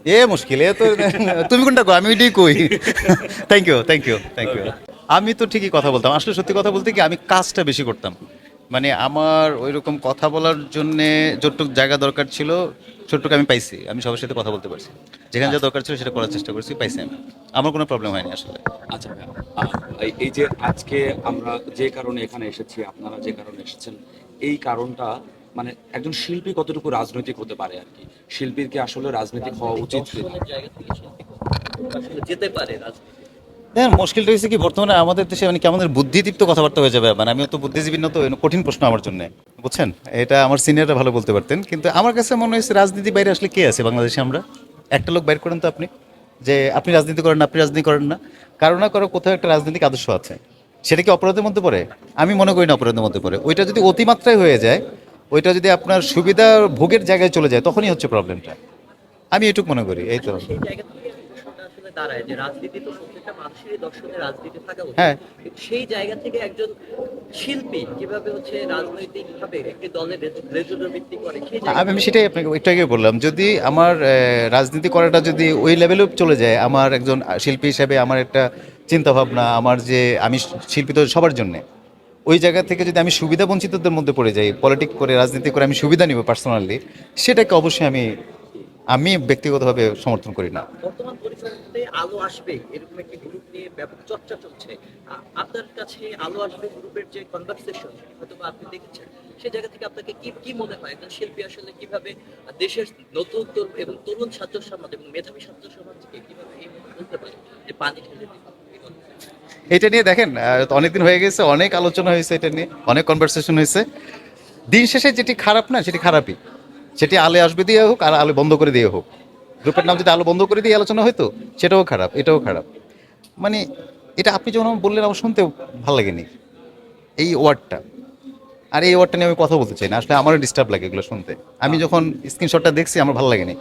এ মুশকিল এ তো তুমি কোনটা কো আমি ওইটাই কই। Thank you. আমি তো ঠিকই কথা বলতাম, আসলে সত্যি কথা বলতে কি আমি কাজটা বেশি করতাম। মানে আমার ওই রকম কথা বলার জন্যে যতটুকু জায়গা দরকার ছিল ততটুকু আমি পাইছি, আমি সবার সাথে কথা বলতে পারছি, যেখানে যা আচ্ছা দরকার ছিল সেটা করার চেষ্টা করছি, পাইছি আমি। আমার কোনো প্রবলেম হয়নি আসলে। আচ্ছা ভাইয়া, এই যে আজকে আমরা যে কারণে এখানে এসেছি, আপনারা যে কারণে এসেছেন, এই কারণটা মানে একজন শিল্পী কতটুকু রাজনৈতিক হতে পারে আর কি, শিল্পীর কি আসলে রাজনৈতিক হওয়া রাজনৈতিক উচিত কিনা? দর্শনের জায়গা থেকে শিল্পী কতটুকু আসলে যেতে পারে রাজনীতিতে? হ্যাঁ, মুশকিলটা হয়েছে কি বর্তমানে আমাদের দেশে মানে কেমন বুদ্ধিদীপ্ত কথাবার্তা হয়ে যাবে, মানে আমিও তো বুদ্ধিজীবী না, তো কঠিন প্রশ্ন আমার জন্য, বুঝছেন? এটা আমার সিনিয়ররা ভালো বলতে পারতেন, কিন্তু আমার কাছে মনে হয়েছে রাজনীতি বাইরে আসলে কে আছে বাংলাদেশে? আমরা একটা লোক বাইর করেন তো আপনি, যে আপনি রাজনীতি করেন না, আপনি রাজনীতি করেন না, কারো না কারো কোথাও একটা রাজনৈতিক আদর্শ আছে। সেটা কি অপরাধের মধ্যে পড়ে? আমি মনে করি না অপরাধের মধ্যে পড়ে। ওইটা যদি অতিমাত্রায় হয়ে যায়, ওইটা যদি আপনার সুবিধা ভোগের জায়গায় চলে যায়, তখনই হচ্ছে প্রবলেমটা। আমি এটুকু মনে করি, এই তো। আসলে সেই জায়গা থেকে প্রশ্নটা আসলে দাঁড়ায় যে রাজনীতি তো প্রত্যেকটা মানুষেরই দর্শনের রাজনীতি থাকা উচিত, হ্যাঁ, কিন্তু সেই জায়গা থেকে একজন শিল্পী কিভাবে হচ্ছে রাজনৈতিক ভাবে একটি দলের রেজুলার ভিত্তি করে সেই জায়গা আমি থেকে আমি সেটাই আপনাকে একটু আগে বললাম, যদি আমার রাজনীতি করাটা যদি ওই লেভেলেও চলে যায়, আমার একজন শিল্পী হিসেবে আমার একটা চিন্তা ভাবনা, আমার যে আমি শিল্পী তো সবার জন্যে, ওই জায়গা থেকে যদি আমি সুবিধা বঞ্চিতদের মধ্যে পড়ে যাই, পলিটিক্স করে রাজনীতি করে আমি সুবিধা নিব পার্সোনালি, সেটাকে অবশ্যই আমি আমি ব্যক্তিগতভাবে সমর্থন করি না। বর্তমান পরিস্থিতিতে আলো আসবে এরকম একটি গ্রুপ নিয়ে ব্যাপক চর্চা চলছে। আপনার কাছে আলো আসবে গ্রুপের যে কনভারসেশন হয়তো বা আপনি দেখেছেন, সেই জায়গা থেকে আপনাকে কি কি মনে হয় একজন শিল্পী আসলে কিভাবে দেশের নতুন এবং তরুণ ছাত্র সমাজ এবং মেধাবী ছাত্র সমাজকে কিভাবে এই মুহূর্তে বলতে পারে যে পানি ঢেলে দিন? এটা নিয়ে দেখেন, অনেকদিন হয়ে গেছে, অনেক আলোচনা হয়েছে, এটা নিয়ে অনেক কনভারসেশন হয়েছে। দিন শেষে যেটি খারাপ না সেটি খারাপই, সেটি আলো আসবে দিয়ে হোক আর আলো বন্ধ করে দিয়ে হোক। গ্রুপের নাম যদি আলো বন্ধ করে দিয়ে আলোচনা হয়তো, সেটাও খারাপ, এটাও খারাপ। মানে এটা আপনি যখন আমাকে বললেন আমার শুনতেও ভালো লাগেনি এই ওয়ার্ডটা। আর এই ওয়ার্ডটা নিয়ে আমি কথা বলতে চাই না, আসলে আমারও ডিস্টার্ব লাগে এগুলো শুনতে। আমি যখন স্ক্রিনশটটা দেখছি আমার ভালো লাগেনি,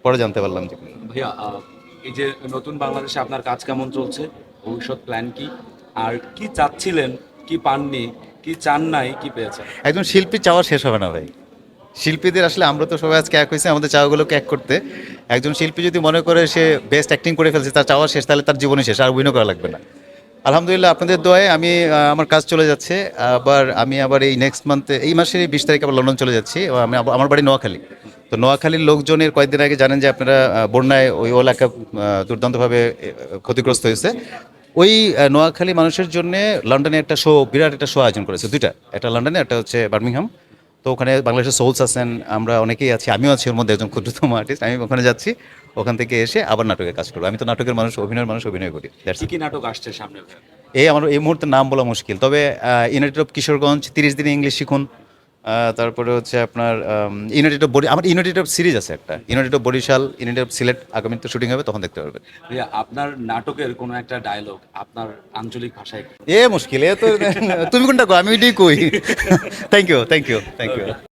পরে জানতে পারলাম যে ভাইয়া, এই যে নতুন বাংলাদেশে আপনার কাজ কেমন চলছে, ভবিষ্যৎ প্ল্যান কি, আর কি চাচ্ছিলেন, কি পাননি, কি চান নাই, কি পেয়েছেন? একজন শিল্পী চাওয়া শেষ হবে না ভাই। শিল্পীদের আসলে আমরা তো সবাই আজকে এক হয়েছে আমাদের চাওয়াগুলোকে এক করতে। একজন শিল্পী যদি মনে করে সে বেস্ট অ্যাক্টিং করে ফেলছে, তার চাওয়া শেষ, তাহলে তার জীবনে শেষ, আর অভিনয় করা লাগবে না। আলহামদুলিল্লাহ আপনাদের দোয়ায় আমি আমার কাজ চলে যাচ্ছে। আমি আবার এই নেক্সট মান্থে, এই মাসের 20 তারিখে আবার লন্ডন চলে যাচ্ছি। আমার বাড়ি নোয়াখালী। তো নোয়াখালীর লোকজনের কয়েকদিন আগে জানেন যে আপনারা বন্যায় ওই এলাকা দুর্দান্তভাবে ক্ষতিগ্রস্ত হয়েছে। ওই নোয়াখালী মানুষের জন্য লন্ডনে একটা শো, বিরাট একটা শো আয়োজন করেছে, দুইটা, একটা লন্ডনে, একটা হচ্ছে বার্মিংহাম। তো ওখানে বাংলাদেশের সোলস আছেন, আমরা অনেকেই আছি, আমিও আছি ওর মধ্যে একজন ক্ষুদ্রতম আর্টিস্ট। আমি ওখানে যাচ্ছি, ওখান থেকে এসে আবার নাটকের কাজ করবো। আমি তো নাটকের মানুষ, অভিনয়ের মানুষ, অভিনয় করি। That's কি it। কি নাটক আসছে সামনে ভাইয়া? আমার এই মুহূর্তে নাম বলা মুশকিল, তবে ইউনাইটেড অফ কিশোরগঞ্জ, 30 দিনে ইংলিশ শিখুন। তারপরে হচ্ছে আপনার ইউনাইটেড অফ আমার ইউনাইটেড অফ সিরিজ আছে একটা, united of Barishal, united of Sylhet, আগামীতে শুটিং হবে, তখন দেখতে পারবেন। ভাইয়া, আপনার নাটকের কোনো একটা ডায়লগ আপনার আঞ্চলিক ভাষায় একটু এ মুশকিল এ তো তুমি কোনটা কো আমি ওইটাই কই। Thank you.